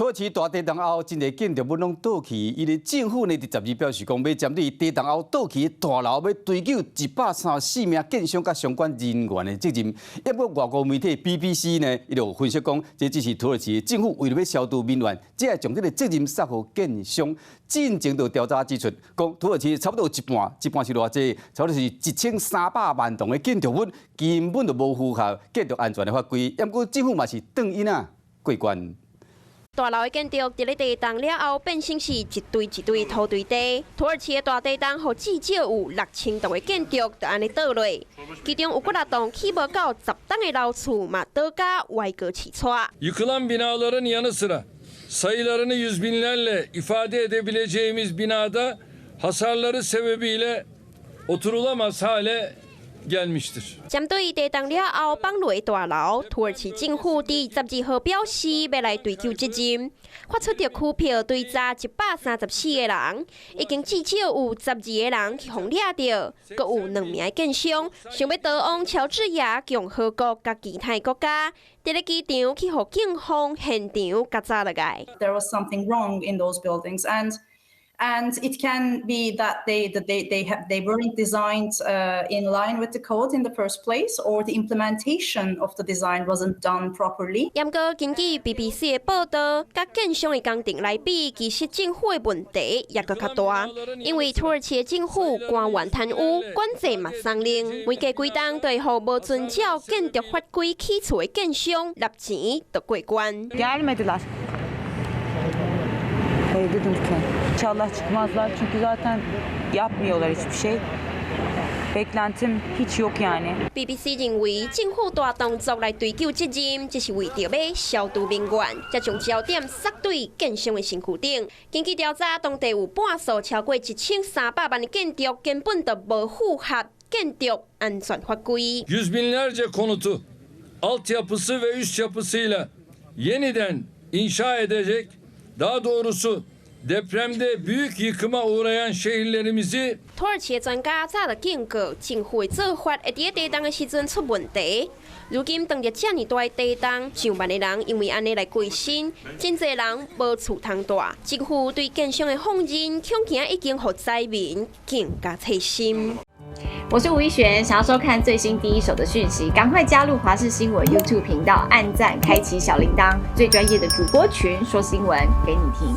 耳其大地震后，真侪建筑物拢倒去。伊的政府呢，伫12表示讲，要针对地震后倒去的大楼，要追究134名建商甲相关人员的责任。不过，外国媒体 BBC 呢，伊就分析讲，这只是土耳其政府为了要消除民怨，只系将这个责任撒互建商。进前就调查指出，讲土耳其差不多一半是偌济，差不多是1300万栋的建筑物根本就无符合建筑安全的法规。不过，政府嘛是等因啊过关。 大楼的建筑伫咧地震了后，变成是一堆一堆土堆地。土耳其的大地震，互至少有6000栋的建筑就安尼倒落，其中有6栋起无到10栋的老厝嘛倒甲歪哥起错。 Yıkılan binaların yanı sıra sayılarını yüz binlerle ifade edebileceğimiz binada hasarları sebebiyle oturulamaz hale gelmiştir. 针对地震了后放落的大楼，土耳其政府伫12号表示要来追究责任，发出着区票追查134个人，已经至少有12个人去互抓着，阁有2名建商想要逃往乔治亚共和国甲其他国家，伫咧机场去互警方现场甲查落来。 There was something wrong in those buildings and it can be that they weren't designed in line with the code in the first place, or the implementation of the design wasn't done properly. 不过，根据 BBC 的报道，甲建商的工程来比，其实政府的问题也阁较大，因为土耳其的政府官员贪污，管制嘛松令，每隔几档就会互无遵照建筑法规起厝的建商纳钱就过关。 Gelmediler. Dedim ki inşallah çıkmazlar çünkü zaten yapmıyorlar hiçbir şey. Beklentim hiç yok yani. BBC 认为政府大动作来追究责任，只是为着要消除民怨，才将焦点撒对建商的身躯顶。根据调查，当地有半数超过1300万的建筑根本就无符合建筑安全法规。 Yüz binlerce konutu altyapısı ve üst yapısıyla yeniden inşa edecek, daha doğrusu depremde büyük yıkıma uğrayan şehirlerimizi 土耳其的专家早就警告，政府的做法会伫地震的时阵出问题。如今当着这么大的地震，上万的人因为安尼来过身，真侪人无厝通住。政府对建商的放任，恐惊已经互灾民更加切心。 我是吴一璇，想要收看最新第一手的讯息，赶快加入华视新闻 YouTube 频道，按赞，开启小铃铛，最专业的主播群说新闻给你听。